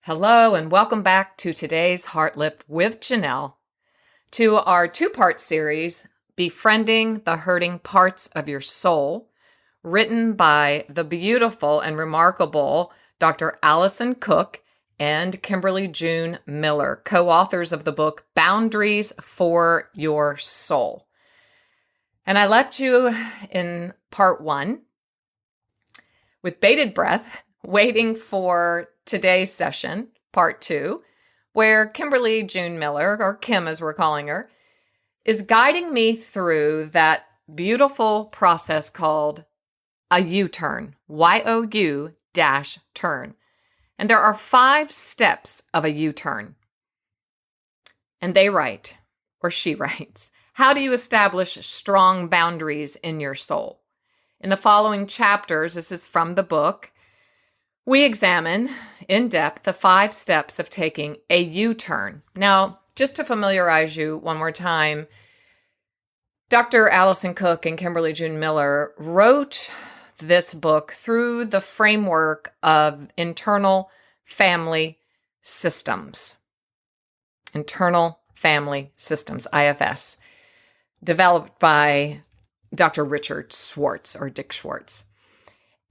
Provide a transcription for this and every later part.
Hello and welcome back to today's Heartlift with Janelle, to our two-part series, Befriending the Hurting Parts of Your Soul, written by the beautiful and remarkable Dr. Allison Cook and Kimberly June Miller, co-authors of the book Boundaries for Your Soul. And I left you in part one with bated breath, waiting for today's session, part two, where Kimberly June Miller, or Kim as we're calling her, is guiding me through that beautiful process called a U-turn, Y-O-U-turn. And there are 5 steps of a U-turn. And they write, or she writes, how do you establish strong boundaries in your soul? In the following chapters, this is from the book, we examine in depth the 5 steps of taking a U-turn. Now, just to familiarize you one more time, Dr. Allison Cook and Kimberly June Miller wrote this book through the framework of internal family systems. Internal family systems, IFS, developed by Dr. Richard Schwartz or Dick Schwartz.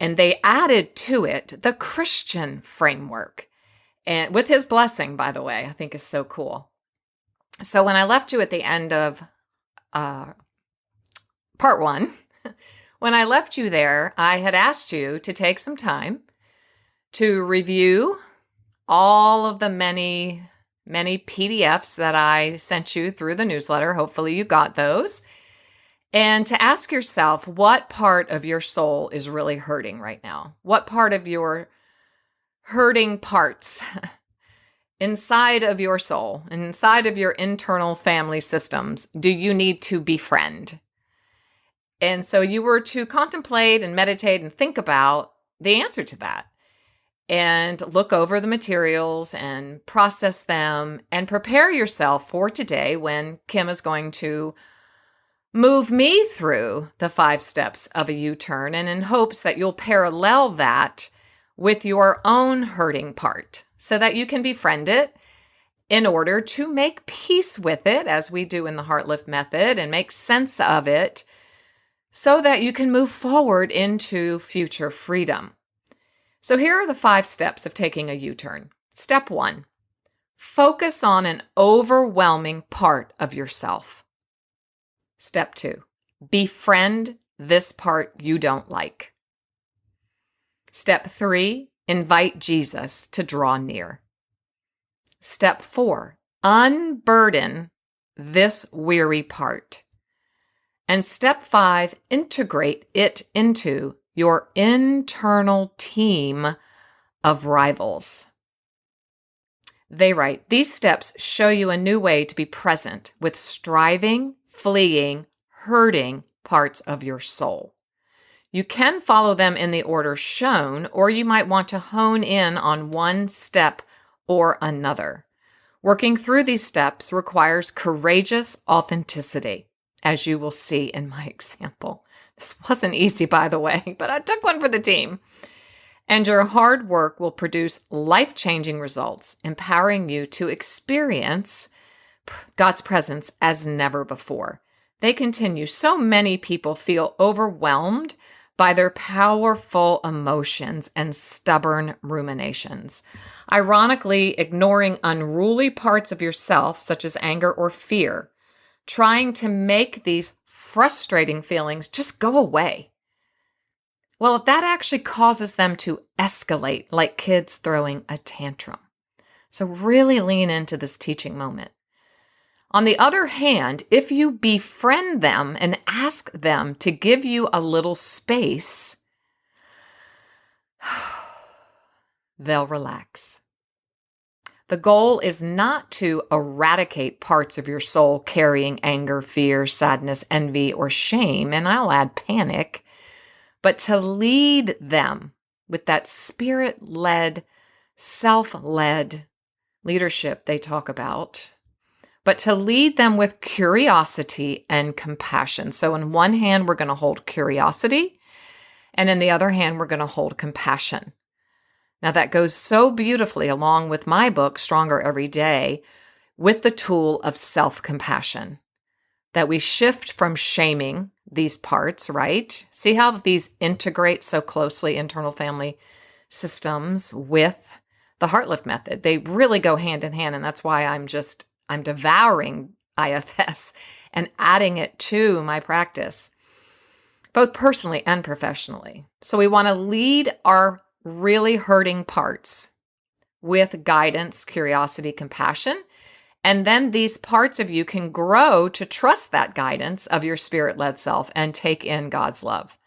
And they added to it the Christian framework, and with his blessing, by the way, I think is so cool. So when I left you at the end of part one, when I left you there, I had asked you to take some time to review all of the many PDFs that I sent you through the newsletter. Hopefully you got those. And to ask yourself, what part of your soul is really hurting right now? What part of your hurting parts inside of your soul, inside of your internal family systems, do you need to befriend? And so you were to contemplate and meditate and think about the answer to that and look over the materials and process them and prepare yourself for today when Kim is going to move me through the 5 steps of a U-turn, and in hopes that you'll parallel that with your own hurting part so that you can befriend it in order to make peace with it, as we do in the Heartlift method, and make sense of it so that you can move forward into future freedom. So here are the 5 steps of taking a U-turn. Step 1, focus on an overwhelming part of yourself. Step 2, befriend this part you don't like. Step 3, invite Jesus to draw near. Step 4, unburden this weary part. And step 5, integrate it into your internal team of rivals. They write, these steps show you a new way to be present with striving, fleeing, hurting parts of your soul. You can follow them in the order shown, or you might want to hone in on one step or another. Working through these steps requires courageous authenticity, as you will see in my example. This wasn't easy, by the way, but I took one for the team. And your hard work will produce life-changing results, empowering you to experience God's presence as never before. They continue. So many people feel overwhelmed by their powerful emotions and stubborn ruminations. Ironically, ignoring unruly parts of yourself, such as anger or fear, trying to make these frustrating feelings just go away. Well, if that actually causes them to escalate like kids throwing a tantrum. So really lean into this teaching moment. On the other hand, if you befriend them and ask them to give you a little space, they'll relax. The goal is not to eradicate parts of your soul carrying anger, fear, sadness, envy, or shame, and I'll add panic, but to lead them with that spirit-led, self-led leadership they talk about, but to lead them with curiosity and compassion. So in one hand, we're going to hold curiosity, and in the other hand, we're going to hold compassion. Now, that goes so beautifully along with my book, Stronger Every Day, with the tool of self-compassion, that we shift from shaming these parts, right? See how these integrate so closely, internal family systems with the Heartlift method. They really go hand in hand. And that's why I'm devouring IFS and adding it to my practice, both personally and professionally. So we want to lead our really hurting parts with guidance, curiosity, compassion. And then these parts of you can grow to trust that guidance of your spirit-led self and take in God's love.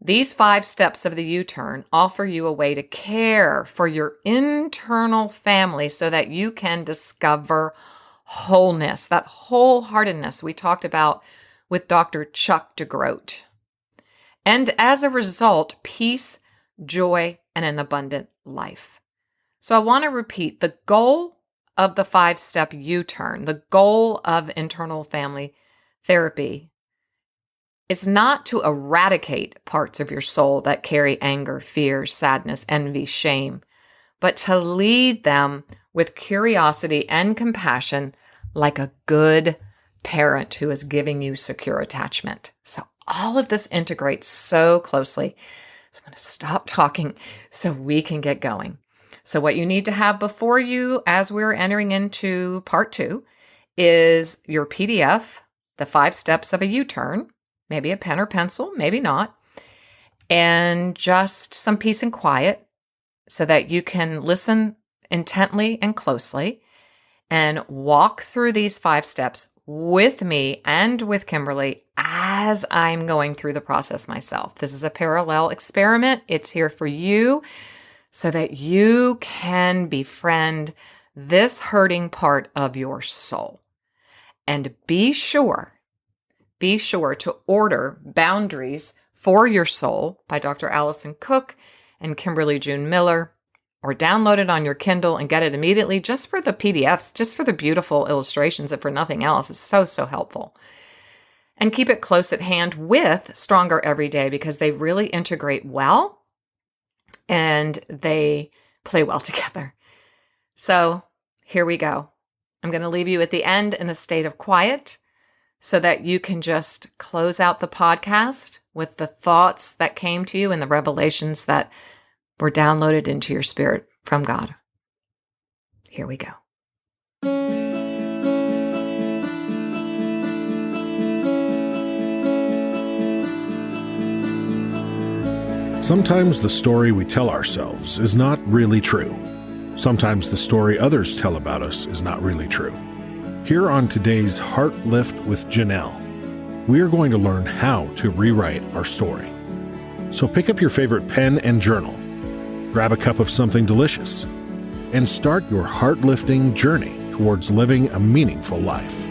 These 5 steps of the U-turn offer you a way to care for your internal family so that you can discover wholeness, that wholeheartedness we talked about with Dr. Chuck DeGroat. And as a result, peace, joy, and an abundant life. So I want to repeat the goal of the 5-step U-turn, the goal of internal family therapy is not to eradicate parts of your soul that carry anger, fear, sadness, envy, shame, but to lead them with curiosity and compassion like a good parent who is giving you secure attachment. So all of this integrates so closely. So I'm going to stop talking so we can get going. So what you need to have before you as we're entering into part 2 is your PDF, the 5 steps of a U-turn, maybe a pen or pencil, maybe not, and just some peace and quiet so that you can listen intently and closely and walk through these 5 steps with me and with Kimberly as I'm going through the process myself. This is a parallel experiment. It's here for you so that you can befriend this hurting part of your soul. And be sure to order Boundaries for Your Soul by Dr. Allison Cook and Kimberly June Miller, or download it on your Kindle and get it immediately just for the PDFs, just for the beautiful illustrations and for nothing else. It's so, so helpful. And keep it close at hand with Stronger Every Day because they really integrate well and they play well together. So here we go. I'm going to leave you at the end in a state of quiet so that you can just close out the podcast with the thoughts that came to you and the revelations that were downloaded into your spirit from God. Here we go. Sometimes the story we tell ourselves is not really true. Sometimes the story others tell about us is not really true. Here on today's Heart Lift with Janelle, we are going to learn how to rewrite our story. So pick up your favorite pen and journal, grab a cup of something delicious, and start your heart-lifting journey towards living a meaningful life.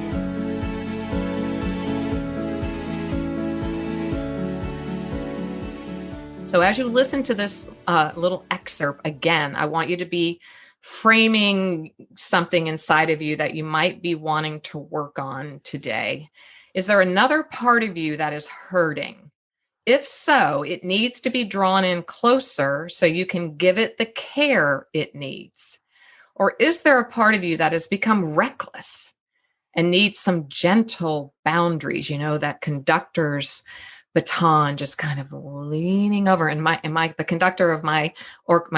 So as you listen to this little excerpt again, I want you to be framing something inside of you that you might be wanting to work on today. Is there another part of you that is hurting? If so, it needs to be drawn in closer so you can give it the care it needs. Or is there a part of you that has become reckless and needs some gentle boundaries, that conductor's baton just kind of leaning over, and the conductor of my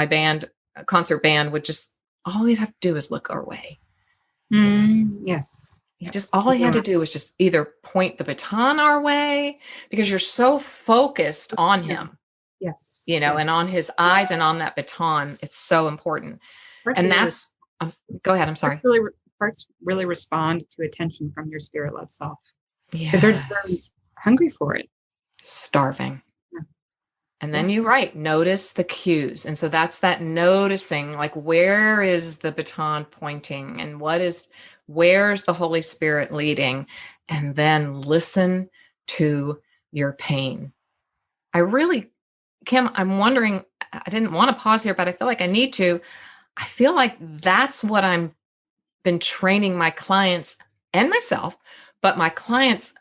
band, concert band, would just, all he'd have to do is look our way. Yes. All he had to do was just either point the baton our way, because you're so focused on him. Yes. And on his eyes and on that baton. It's so important. And that's, go ahead. I'm sorry. Parts really respond to attention from your spirit-led self. Yeah. Because they're hungry for it. Starving. Yeah. And then you notice the cues. And so that's that noticing, like, where is the baton pointing and where's the Holy Spirit leading? And then listen to your pain. Kim, I'm wondering, I didn't want to pause here, but I feel like I need to. I feel like that's what I'm been training my clients and myself, but my clients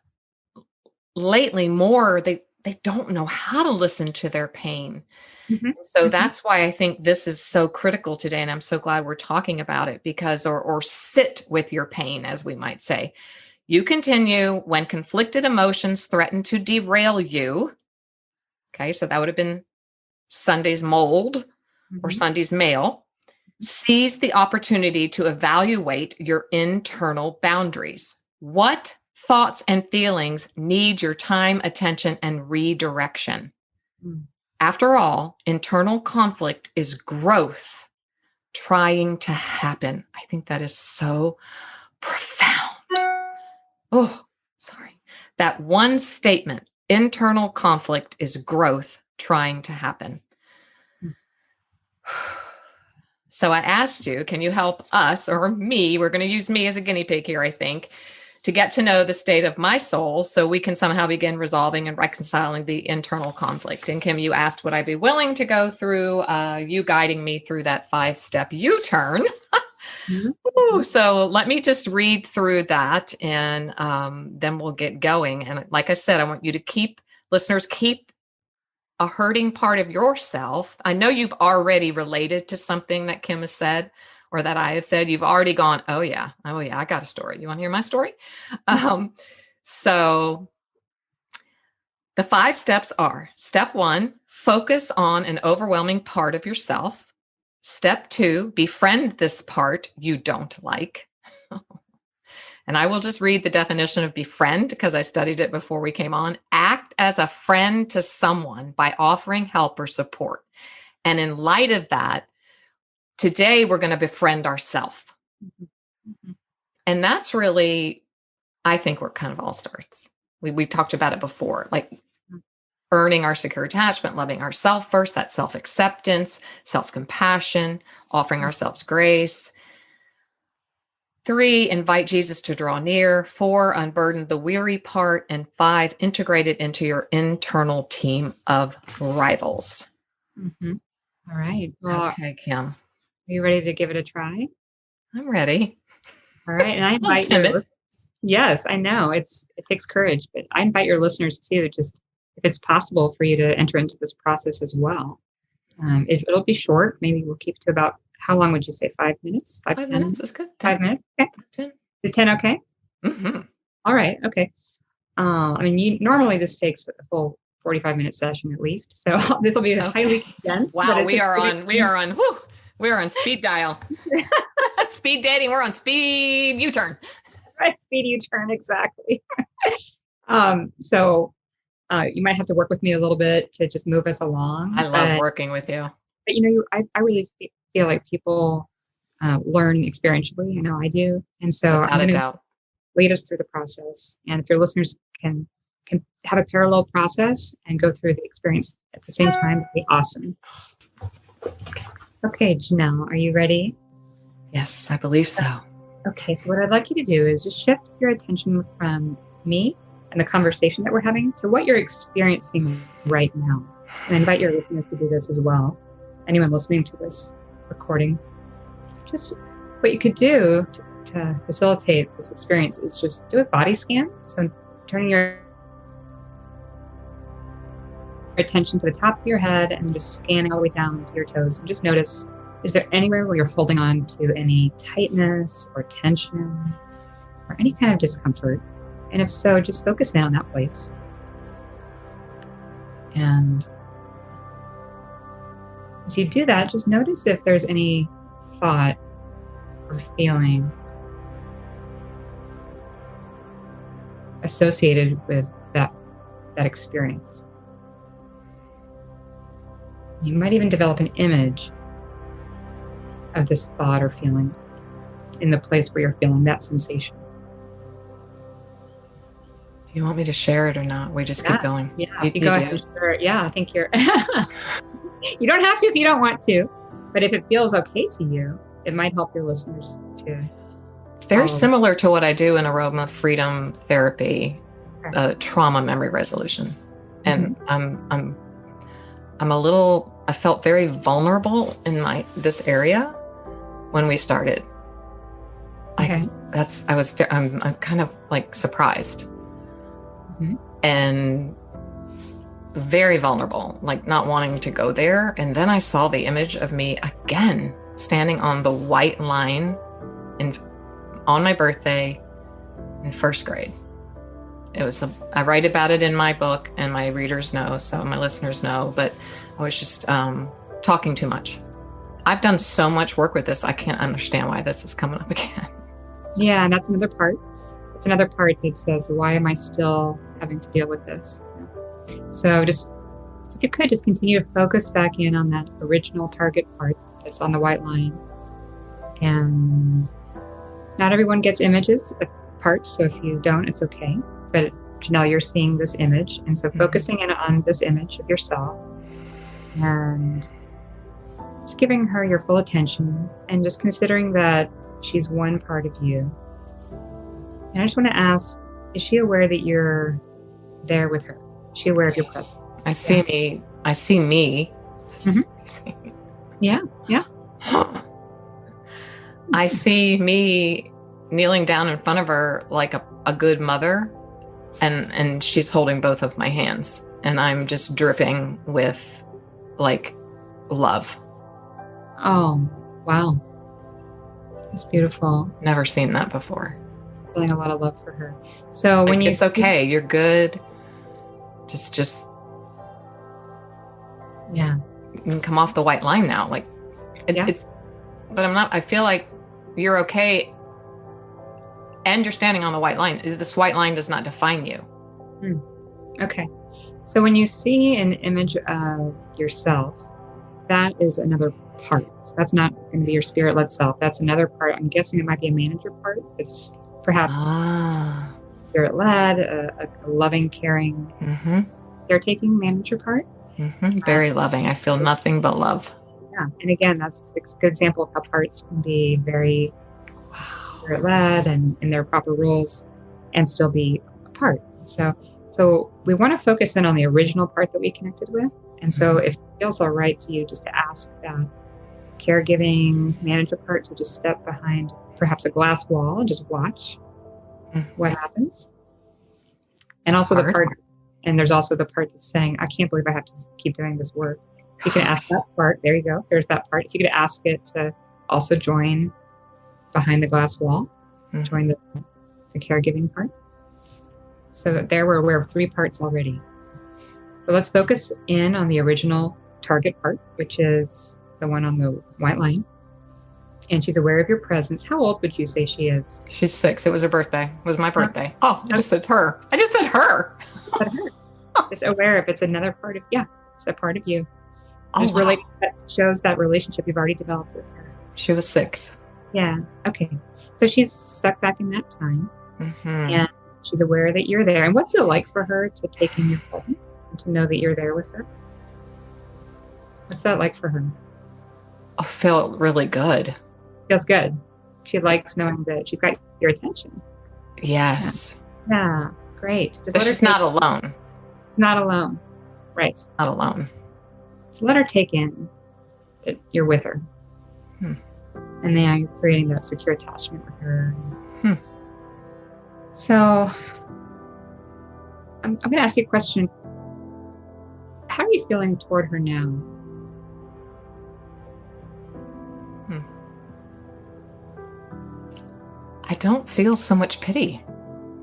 lately more, they don't know how to listen to their pain. Mhm. So Mhm. that's why I think this is so critical today. And I'm so glad we're talking about it because, or sit with your pain, as we might say. You continue when conflicted emotions threaten to derail you. Okay. So that would have been Sunday's mold or Mhm. Sunday's mail. Seize the opportunity to evaluate your internal boundaries. What thoughts and feelings need your time, attention, and redirection? Mm. After all, internal conflict is growth trying to happen. I think that is so profound. Oh, sorry. That one statement, internal conflict is growth trying to happen. Mm. So I asked you, can you help us or me? We're going to use me as a guinea pig here, I think, to get to know the state of my soul so we can somehow begin resolving and reconciling the internal conflict. And Kim, you asked, would I be willing to go through you guiding me through that 5-step U-turn? Mhm. Ooh, so let me just read through that and then we'll get going. And like I said, I want you to keep a hurting part of yourself. I know you've already related to something that Kim has said or that I have said. You've already gone, oh yeah, I got a story. You want to hear my story? So the 5 steps are: step 1, focus on an overwhelming part of yourself. Step 2, befriend this part you don't like. And I will just read the definition of befriend because I studied it before we came on. Act as a friend to someone by offering help or support. And in light of that, today we're going to befriend ourselves. Mhm. Mhm. And that's really, I think, where it kind of all starts. We talked about it before, like earning our secure attachment, loving ourselves first, that self-acceptance, self-compassion, offering ourselves grace. 3, invite Jesus to draw near. 4, unburden the weary part. And 5, integrate it into your internal team of rivals. Mhm. All right. Well, are Okay, Kim, you ready to give it a try? I'm ready. All right. And I A little invite your timid. listeners. Yes, I know it takes courage, but I invite your listeners too, just if it's possible for you to enter into this process as well. It'll be short. Maybe we'll keep to about, how long would you say? 5 minutes? 5 10 minutes minutes? is good. 5 minutes? Okay. 10. Is 10 okay? Mm-hmm. All right. Okay. I mean, normally this takes a full 45-minute session at least. So this will be highly Okay. condensed, but Wow, it's we just are pretty. on, we are on, whew, we are on speed dial. Speed dating. We're on speed U-turn. Right, speedy U-turn, exactly. So you might have to work with me a little bit to just move us I along, love working with you. but I really feel like people learn experientially. I know I do, and so I'm Without a going to doubt. lead us through the process. And if your listeners can have a parallel process and go through the experience at the same time, it'd be awesome. Okay, Janelle, are you ready? Yes, I believe so. Okay, so what I'd like you to do is just shift your attention from me and the conversation that we're having to what you're experiencing right now. And I invite your listeners to do this as well. Anyone listening to this recording, just what you could do to facilitate this experience is just do a body scan. So turning your attention to the top of your head and just scanning all the way down to your toes, and just notice, is there anywhere where you're holding on to any tightness or tension or any kind of discomfort? And if so, just focus in on that place. And as you do that, just notice if there's any thought or feeling associated with that experience. You might even develop an image of this thought or feeling in the place where you're feeling that sensation. Do you want me to share it or not? We just keep going. Yeah, You go do. ahead. Sure. Yeah, I think you're. You don't have to if you don't want to, but if it feels okay to you, it might help your listeners to. It's very similar to what I do in aroma freedom therapy, trauma memory resolution, and I'm a little. I felt very vulnerable in this area when we started. Okay. I'm kind of like surprised. And very vulnerable, like not wanting to go there. And then I saw the image of me again standing on the white line on my birthday in first grade. I write about it in my book, and my readers know, so my listeners know, but I was just talking too much. I've done so much work with this. I can't understand why this is coming up again. Yeah, and that's another part. It's another part that says, why am I still having to deal with this? So just, if you could, just continue to focus back in on that original target part that's on the white line. And not everyone gets images of parts, so if you don't, it's okay. But Janelle, you're seeing this image, and so focusing in on this image of yourself and just giving her your full attention and just considering that she's one part of you. And I just want to ask, is she aware that you're there with her? Is she aware of your presence? I see me. I see me. Yeah. I see me kneeling down in front of her like a good mother, and she's holding both of my hands, and I'm just dripping with like love. Oh, wow. That's beautiful. Never seen that before. Feeling a lot of love for her. So when it's okay, you're good. Just yeah. You can come off the white line now. Like it's, but I'm not. I feel like you're okay, and you're standing on the white line. This white line does not define you. Okay. So when you see an image of yourself, that is another part. So that's not going to be your spirit-led self. That's another part. I'm guessing it might be a manager part. It's perhaps spirit-led, a loving, caring, caretaking manager part. Very loving. I feel nothing but love. Yeah. And again, that's a good example of how parts can be very spirit-led and in their proper roles and still be a part. So we want to focus in on the original part that we connected with. And so if it feels all right to you just to ask that caregiving manager part to just step behind perhaps a glass wall and just watch what happens. And That's also hard. the part, and there's also the part that's saying, I can't believe I have to keep doing this work. You can ask that part. There you go. There's that part. If you could ask it to also join behind the glass wall, join the caregiving part. So there we're aware of 3 parts already. So let's focus in on the original target part, which is the one on the white line. And she's aware of your presence. How old would you say she is? She's 6. It was her birthday. It was my birthday. Oh, I just said her. I just said her. Just aware of it's another part of, it's a part of you. Oh, wow. Really, that shows that relationship you've already developed with her. She was 6. Yeah. Okay. So she's stuck back in that time. And she's aware that you're there. And what's it like for her to take in your presence and to know that you're there with her? What's that like for her? I feel really good. Feels good. She likes knowing that she's got your attention. Yes. Yeah. Great. But she's not alone. It's not alone. Right. Not alone. So let her take in that you're with her. And then you're creating that secure attachment with her. So I'm going to ask you a question. How are you feeling toward her now? I don't feel so much pity.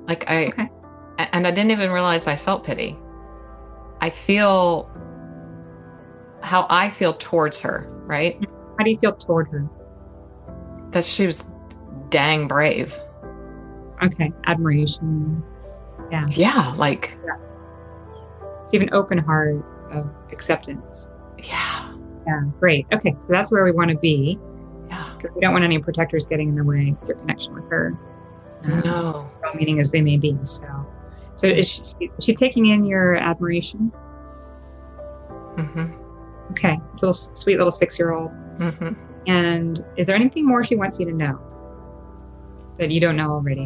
And I didn't even realize I felt pity. I feel how I feel towards her, right? How do you feel toward her? That she was dang brave. Okay. Admiration. Yeah. Yeah. It's even open heart of acceptance. Yeah. Yeah. Great. Okay. So that's where we want to be. Yeah. Because we don't want any protectors getting in the way of your connection with her. No. Meaning as they may be. So is she taking in your admiration? Okay. It's a little sweet little 6-year-old. And is there anything more she wants you to know that you don't know already?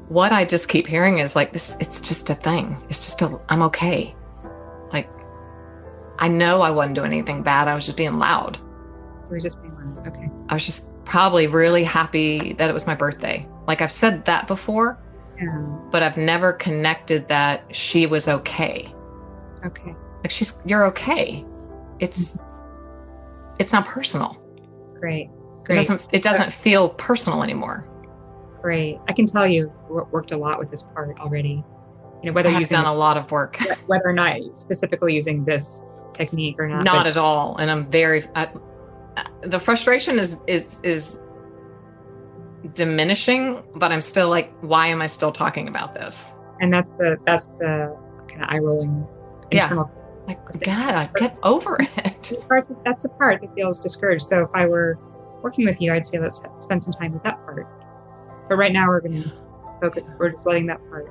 What I just keep hearing is this, it's just a thing. It's just I'm okay. I know I wasn't doing anything bad. I was just being loud. It was just being loud. Okay. I was just probably really happy that it was my birthday. I've said that before, but I've never connected that she was okay. Okay. Like you're okay. It's not personal. Great. Great. It doesn't feel personal anymore. Great. I can tell you worked a lot with this part already. Whether I've using done a lot of work. whether or not specifically using this technique or not. Not at all. And I'm the frustration is diminishing, but I'm still like, why am I still talking about this? And that's the kind of eye rolling internal. Like, God, get over it. That's a part that feels discouraged. So if I were working with you, I'd say let's spend some time with that part. But right now we're going to focus. We're just letting that part.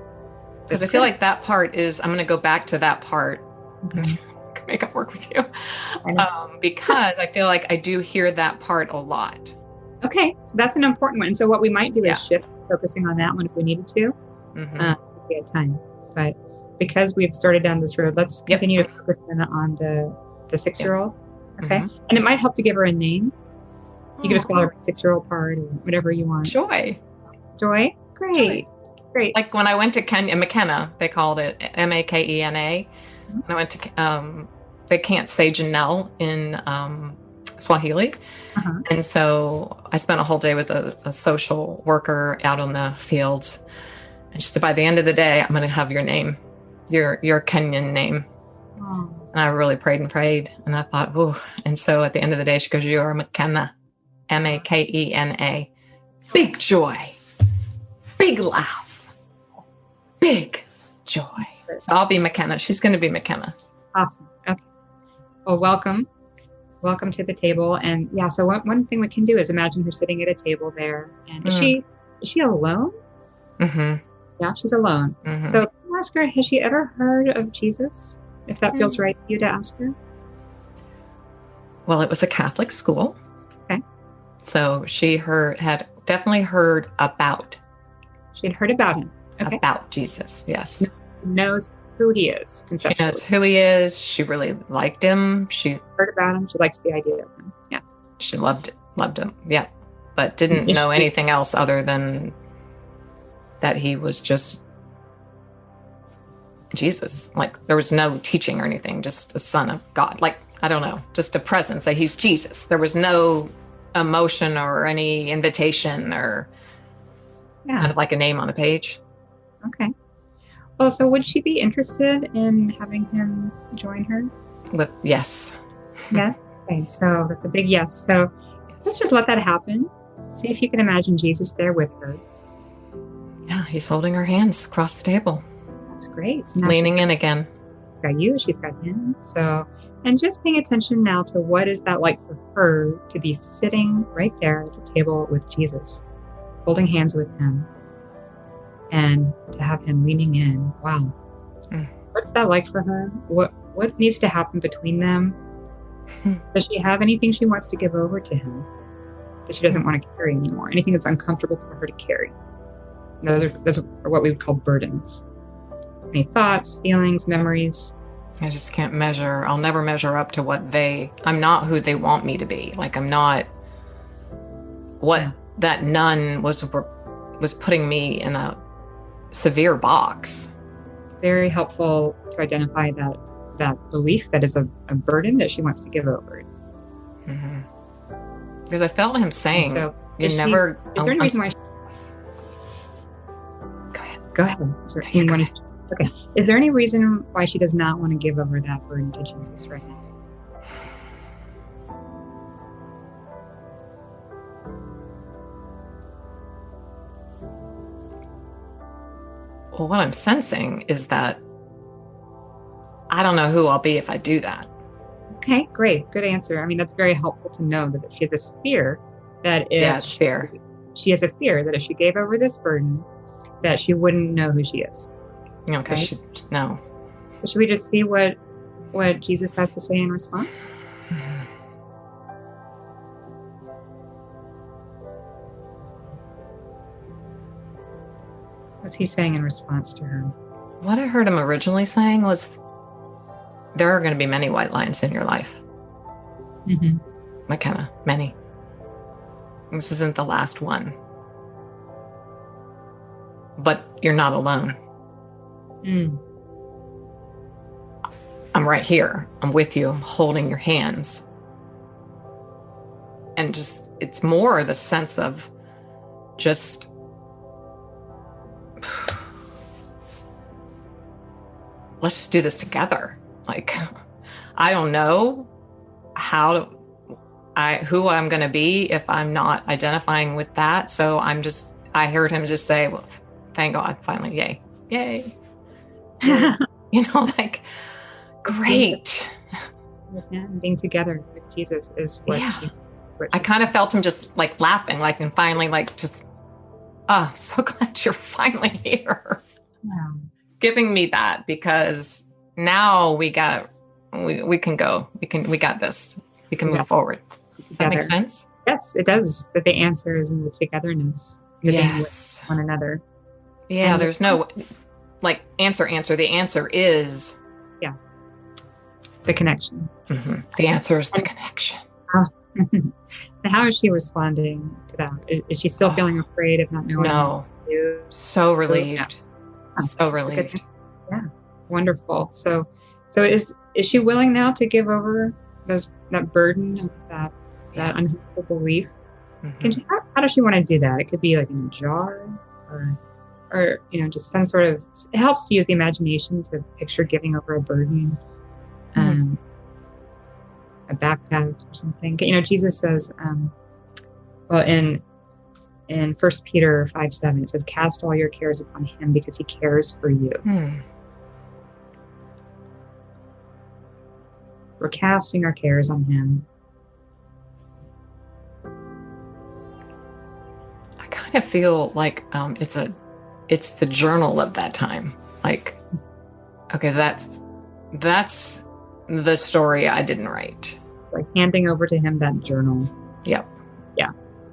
Because I feel like that part is. I'm going to go back to that part. Mm-hmm. Make it work with you, because I feel like I do hear that part a lot. Okay, so that's an important one. So what we might do is shift focusing on that one if we needed to. If we had time, but because we've started down this road, let's continue to focus on the 6-year-old. Okay, and it might help to give her a name. You can just call her 6-year-old part or whatever you want. Joy. Great. Great. Like when I went to McKenna, they called it Makena. When I went to, they can't say Janelle in Swahili. And so I spent a whole day with a social worker out on the fields. And she said, by the end of the day, I'm going to have your name, your Kenyan name. Oh. And I really prayed. And I thought, oh. And so at the end of the day, she goes, you are McKenna, Makena. Big joy, big laugh, big joy. So I'll be McKenna. She's going to be McKenna. Awesome. Okay. Well, welcome to the table. And so one thing we can do is imagine her sitting at a table there. And is she alone? Yeah, she's alone. So ask her, has she ever heard of Jesus? If that feels right for you to ask her. Well, it was a Catholic school. Okay. So she had definitely heard about. She had heard about him. Okay. About Jesus, yes. Knows who he is. She knows who he is. She really liked him. She heard about him. She likes the idea of him. Yeah. She loved him. Yeah. But didn't know anything else other than that he was just Jesus. Like there was no teaching or anything, just a son of God. Like, I don't know, just a presence that he's Jesus. There was no emotion or any invitation or kind of like a name on a page. Okay. Well, so would she be interested in having him join her? Yes. Yeah. Okay. So that's a big yes. So let's just let that happen. See if you can imagine Jesus there with her. Yeah, he's holding her hands across the table. That's great. So leaning in again. She's got you, she's got him. So, and just paying attention now to what is that like for her to be sitting right there at the table with Jesus, holding hands with him, and to have him leaning in. Wow. What's that like for her? What needs to happen between them? Does she have anything she wants to give over to him that she doesn't want to carry anymore? Anything that's uncomfortable for her to carry? Those are what we would call burdens. Any thoughts, feelings, memories? I just can't measure. I'll never measure up to I'm not who they want me to be. Like I'm not what that nun was putting me in a severe box. Very helpful to identify that belief that is a burden that she wants to give over. Because I felt him saying, is there any reason why? Go ahead. Okay. Is there any reason why she does not want to give over that burden to Jesus right now? Well, what I'm sensing is that I don't know who I'll be if I do that. Okay, great. Good answer. I mean, that's very helpful to know that she has this fear that it's fear. She has a fear that if she gave over this burden, that she wouldn't know who she is. Because no. So should we just see what Jesus has to say in response? What's he saying in response to her? What I heard him originally saying was, there are going to be many white lines in your life. McKenna, many. This isn't the last one. But you're not alone. I'm right here. I'm with you. I'm holding your hands. And just, it's more the sense of just, let's just do this together. Like, I don't know who I'm going to be if I'm not identifying with that. So I heard him just say, well, thank God, finally, yay, yay. Like, great. Yeah, and being together with Jesus is what, I kind of felt him just like laughing, like, and finally, like, just, I'm so glad you're finally here. Yeah. Giving me that, because now we can go. We got this. We can move forward. Does that make sense? Yes, it does. That the answer is in the togetherness. The being with one another. Yeah, and there's no like answer. The answer is the connection. Mm-hmm. The answer is the connection. And how is she responding to that? Is she still feeling afraid of not knowing? No. What to do? So relieved. Yeah. So relieved. Yeah. Wonderful. So is she willing now to give over that burden of that unhelpful belief? Mm-hmm. How does she want to do that? It could be like in a jar or just some sort of, it helps to use the imagination to picture giving over a burden, a backpack or something. Jesus says, in 1 Peter 5:7, it says, cast all your cares upon him because he cares for you. We're casting our cares on him. I kind of feel like it's the journal of that time. Like, okay, that's the story I didn't write. Like handing over to him that journal. Yep. Yeah.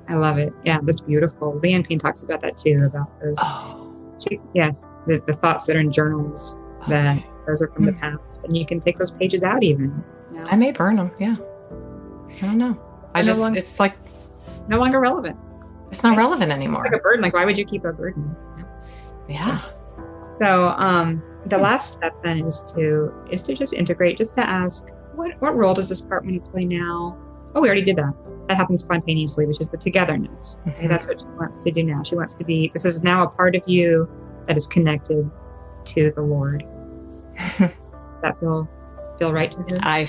I love it. Yeah, that's beautiful. Leanne Payne talks about that too, about those. The thoughts that are in journals, that those are from the past, and you can take those pages out even. I may burn them. Yeah. I don't know. It's like no longer relevant. It's not relevant anymore. It's like a burden. Like, why would you keep a burden? Yeah. So the last step then is to just integrate, just to ask, what role does this part want to play now? Oh, we already did that. That happens spontaneously, which is the togetherness. Mm-hmm. Okay, that's what she wants to do now. She wants to be, this is now a part of you that is connected to the Lord. Does that feel right to her? I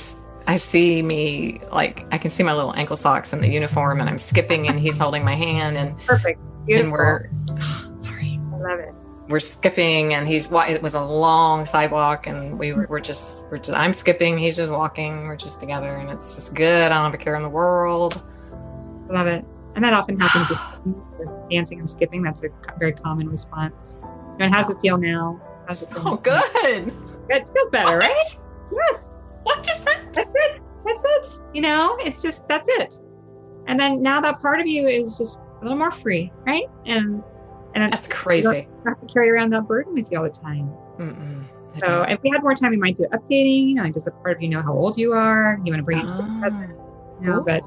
see me, like, I can see my little ankle socks in the uniform, and I'm skipping, and he's holding my hand, and perfect. Beautiful. And sorry. I love it. We're skipping, and it was a long sidewalk, and we're just, I'm skipping, he's just walking, we're just together, and it's just good. I don't have a care in the world. I love it. And that often happens with dancing and skipping. That's a very common response. And how does it feel now? How's it feel? Oh, good. It feels better, right? Yes. What just happened? That's it. It's just, that's it. And then now that part of you is just a little more free, right? And that's crazy. You don't have to carry around that burden with you all the time. So if we had more time, we might do updating. Does a part of you know how old you are? You want to bring it to the present? But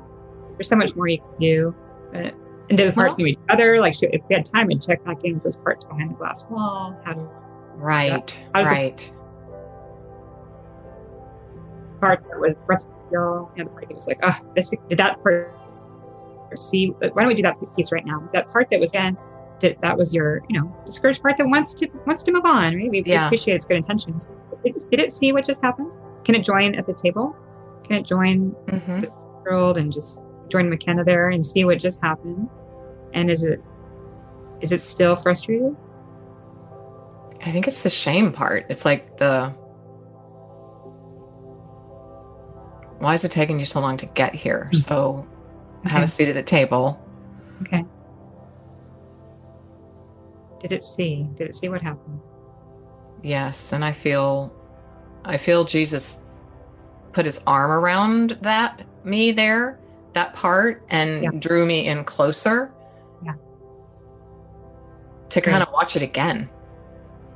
there's so much more you can do. And do the parts know each other? Like, if we had time, we'd check back in with those parts behind the glass wall. Right. Part that was frustrating, the part that was like, did that part see? Why don't we do that piece right now? That part that was that was your, discouraged part that wants to move on, right? We appreciate its good intentions. Did it see what just happened? Can it join at the table? Can it join the world and just join McKenna there and see what just happened? And is it still frustrated? I think it's the shame part. It's like why is it taking you so long to get here? So have a seat at the table. Okay. Did it see what happened? Yes. And I feel Jesus put his arm around that part, and drew me in closer. Yeah. To kind of watch it again.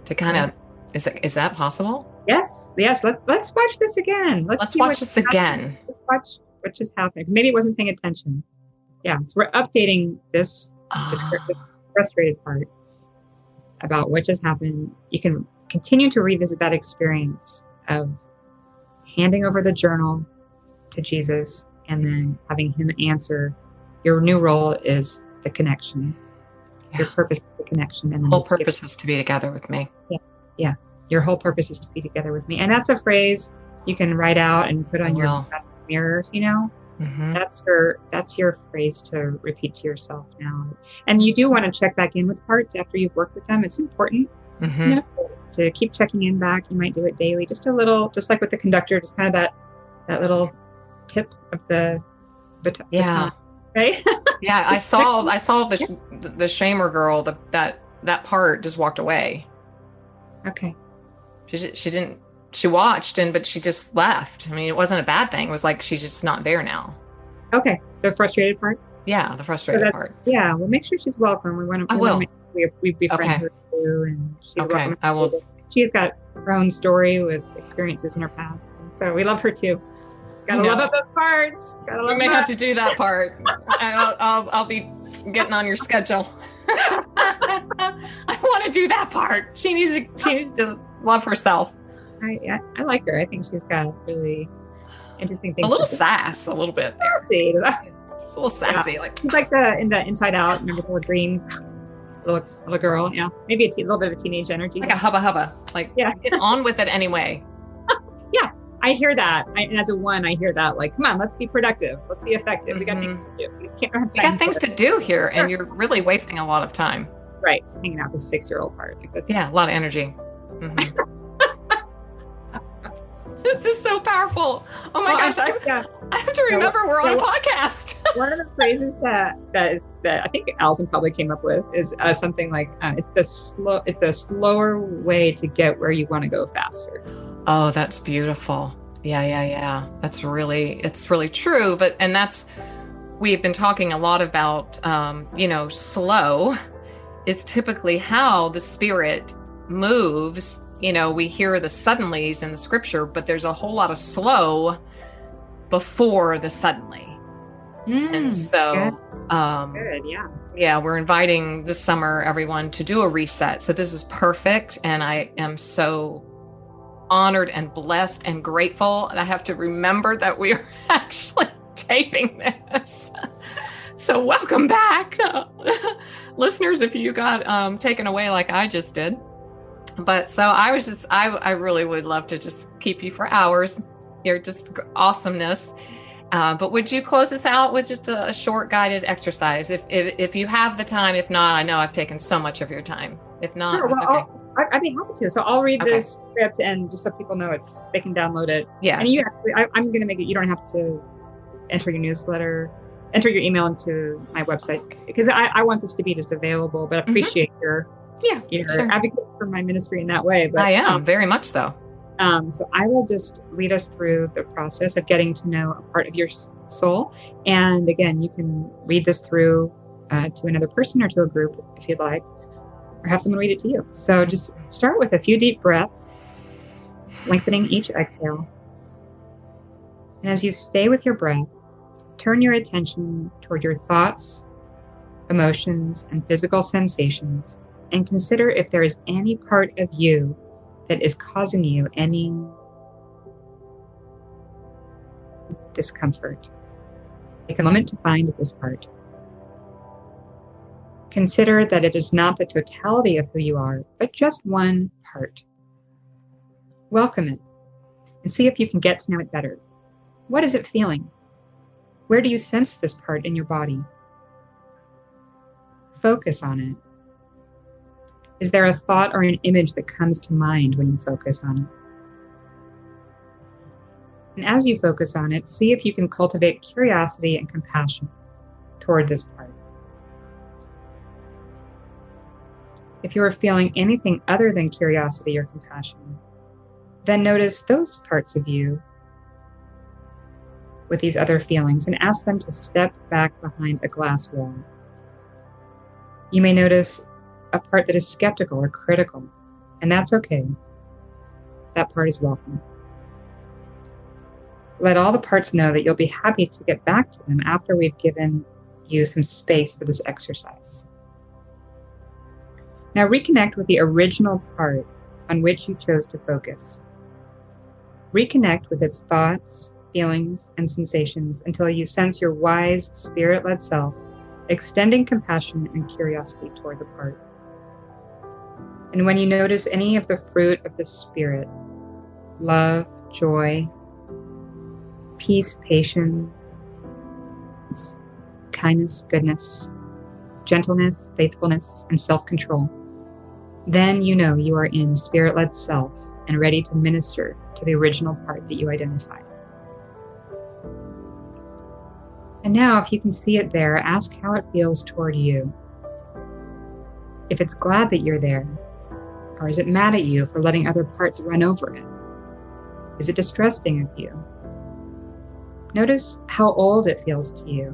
To kind of, is that possible? Yes. Let's watch this again. Let's watch this again. Let's watch what just happened. Maybe it wasn't paying attention. Yeah. So we're updating this descriptive, frustrated part about what just happened. You can continue to revisit that experience of handing over the journal to Jesus, and then having him answer. Your new role is the connection. Yeah. Your purpose is the connection. And The whole purpose is to be together with me. Yeah. Your whole purpose is to be together with me. And that's a phrase you can write out and put on your mirror, Mm-hmm. That's your phrase to repeat to yourself now. And you do want to check back in with parts after you've worked with them. It's important Mm-hmm. to keep checking in back. You might do it daily, just a little, just like with the conductor, just kind of that little tip of the baton, right? Yeah, I saw the shamer girl, that part just walked away. Okay. She watched but she just left. I mean, it wasn't a bad thing. It was like she's just not there now. Okay. The frustrated part? Yeah, the frustrated part. Yeah, well, make sure she's welcome. I will. We befriend her too, and she's welcome. I will. She's got her own story with experiences in her past, and so we love her too. Gotta love up those parts. We may have to do that part. I'll be getting on your schedule. I want to do that part. She needs to love herself. I like her. I think she's got really interesting things. A little sass, a little bit there. Just a little sassy, she's like in the Inside Out. Remember the little green little girl? Yeah, maybe a little bit of a teenage energy, like a hubba. Get on with it anyway. Yeah, I hear that. And as a one, I hear that. Like, come on, let's be productive. Let's be effective. We got things to do. We got things to do here, and you're really wasting a lot of time. Right, just hanging out with the 6-year-old part. A lot of energy. Mm-hmm. This is so powerful. Oh my gosh, I have to remember we're on a podcast. One of the phrases that I think Allison probably came up with is something like, it's the slower way to get where you want to go faster. Oh, that's beautiful. Yeah. It's really true. We've been talking a lot about, slow is typically how the spirit moves. We hear the suddenlies in the scripture, but there's a whole lot of slow before the suddenly. And so, good. Yeah, we're inviting this summer everyone to do a reset. So this is perfect. And I am so honored and blessed and grateful. And I have to remember that we are actually taping this. So welcome back, listeners, if you got taken away like I just did. But so I really would love to just keep you for hours. You're just awesomeness. But would you close us out with just a short guided exercise? If you have the time, if not, I know I've taken so much of your time. If not, sure, it's okay. I'd be happy to. So I'll read this script, and just so people know they can download it. Yeah. And I'm going to make it, you don't have to enter your email into my website, because I want this to be just available, but I appreciate your advocate for my ministry in that way. But I am very much so. So I will just lead us through the process of getting to know a part of your soul. And again, you can read this through to another person or to a group if you'd like, or have someone read it to you. So just start with a few deep breaths, lengthening each exhale. And as you stay with your breath, turn your attention toward your thoughts, emotions, and physical sensations, and consider if there is any part of you that is causing you any discomfort. Take a moment to find this part. Consider that it is not the totality of who you are, but just one part. Welcome it, and see if you can get to know it better. What is it feeling? Where do you sense this part in your body? Focus on it. Is there a thought or an image that comes to mind when you focus on it? And as you focus on it, see if you can cultivate curiosity and compassion toward this part. If you are feeling anything other than curiosity or compassion, then notice those parts of you with these other feelings and ask them to step back behind a glass wall. You may notice a part that is skeptical or critical, and that's okay. That part is welcome. Let all the parts know that you'll be happy to get back to them after we've given you some space for this exercise. Now reconnect with the original part on which you chose to focus. Reconnect with its thoughts, feelings, and sensations until you sense your wise, spirit-led self extending compassion and curiosity toward the part. And when you notice any of the fruit of the Spirit, love, joy, peace, patience, kindness, goodness, gentleness, faithfulness, and self-control, then you know you are in spirit-led self and ready to minister to the original part that you identified. And now, if you can see it there, ask how it feels toward you. If it's glad that you're there, or is it mad at you for letting other parts run over it? Is it distrusting of you? Notice how old it feels to you.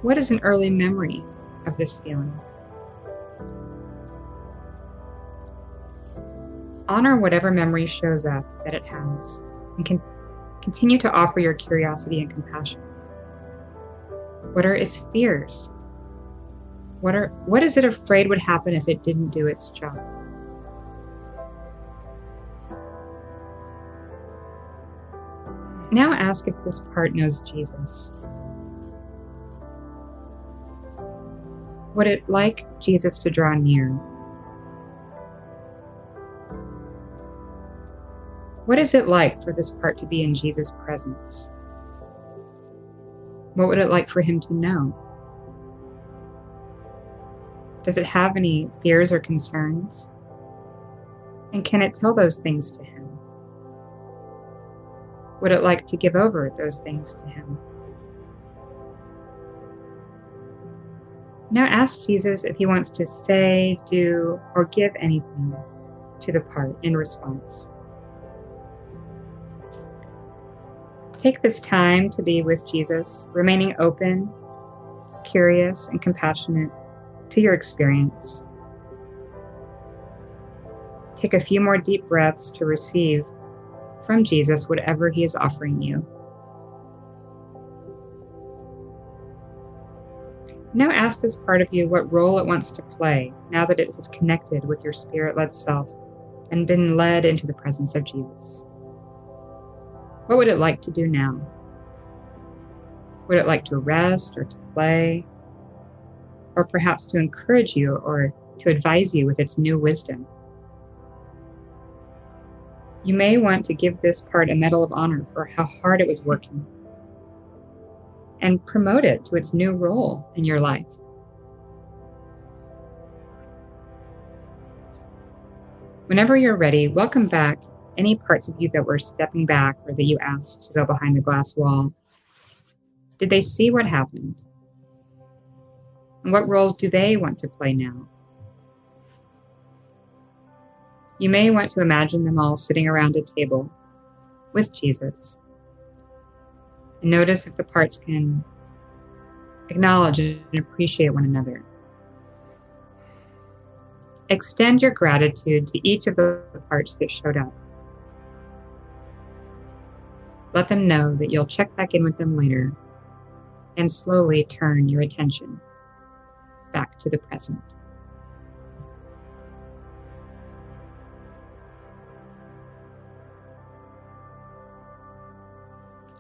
What is an early memory of this feeling? Honor whatever memory shows up that it has, and continue to offer your curiosity and compassion. What are its fears? What is it afraid would happen if it didn't do its job? Now ask if this part knows Jesus. Would it like Jesus to draw near? What is it like for this part to be in Jesus' presence? What would it like for him to know? Does it have any fears or concerns? And can it tell those things to him? Would it like to give over those things to him? Now ask Jesus if he wants to say, do, or give anything to the part in response. Take this time to be with Jesus, remaining open, curious, and compassionate to your experience. Take a few more deep breaths to receive from Jesus whatever he is offering you. Now ask this part of you what role it wants to play now that it has connected with your spirit-led self and been led into the presence of Jesus. What would it like to do now? Would it like to rest or to play? Or perhaps to encourage you or to advise you with its new wisdom? You may want to give this part a medal of honor for how hard it was working and promote it to its new role in your life. Whenever you're ready, welcome back any parts of you that were stepping back or that you asked to go behind the glass wall. Did they see what happened? And what roles do they want to play now? You may want to imagine them all sitting around a table with Jesus. And notice if the parts can acknowledge and appreciate one another. Extend your gratitude to each of the parts that showed up. Let them know that you'll check back in with them later and slowly turn your attention back to the present.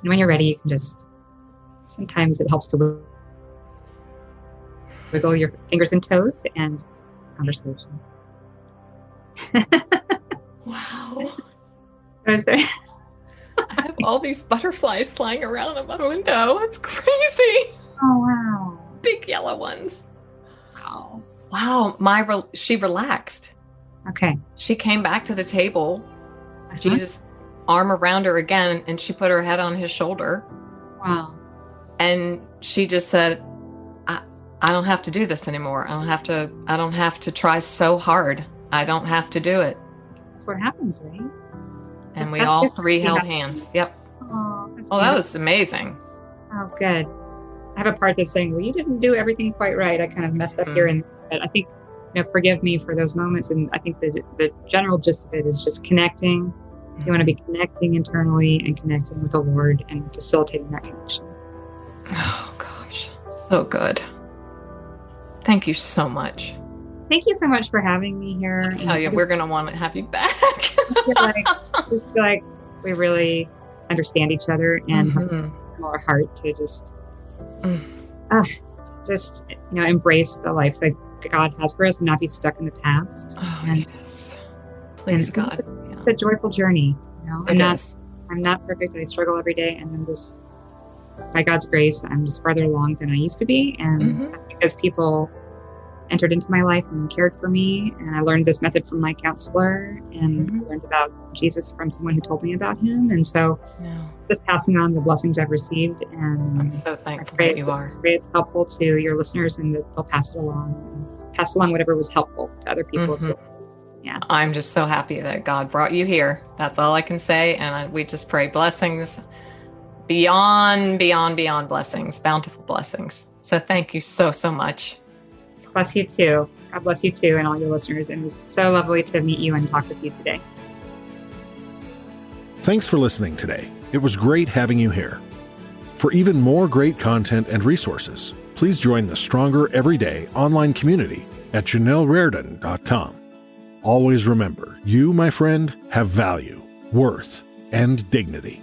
And when you're ready, you can just, sometimes it helps to wiggle your fingers and toes and conversation. Wow. Was there? I have all these butterflies flying around in my window. It's crazy. Oh, wow. Big yellow ones. Wow. Wow. She relaxed. Okay. She came back to the table. Uh-huh. Jesus' arm around her again, and she put her head on his shoulder. Wow. And she just said, I don't have to do this anymore. I don't have to try so hard. I don't have to do it. That's what happens, right? And we all three held hands. Yep. Oh, that was amazing. Oh, good. I have a part that's saying, well, you didn't do everything quite right. I kind of messed up here. And I think, forgive me for those moments. And I think the general gist of it is just connecting. You want to be connecting internally and connecting with the Lord and facilitating that connection. Oh, gosh. So good. Thank you so much. thank you so much for having me here. I tell you, we're going to want to have you back. I just feel like we really understand each other and have more heart to just embrace the life that God has for us and not be stuck in the past. Oh, and, yes. Please, God. It's a joyful journey. It is. I'm not perfect. I struggle every day, and I'm just, by God's grace, I'm just farther along than I used to be. And that's because people entered into my life and cared for me. And I learned this method from my counselor, and I learned about Jesus from someone who told me about him. And so just passing on the blessings I've received. And I'm so thankful that you are. I pray it's helpful to your listeners and that they'll pass it along. Pass along whatever was helpful to other people as well. Yeah. I'm just so happy that God brought you here. That's all I can say. And we just pray blessings beyond blessings, bountiful blessings. So thank you so, so much. Bless you too. God bless you too, and all your listeners. And it was so lovely to meet you and talk with you today. Thanks for listening today. It was great having you here. For even more great content and resources, please join the Stronger Everyday online community at JanelleRaridan.com. Always remember, you, my friend, have value, worth, and dignity.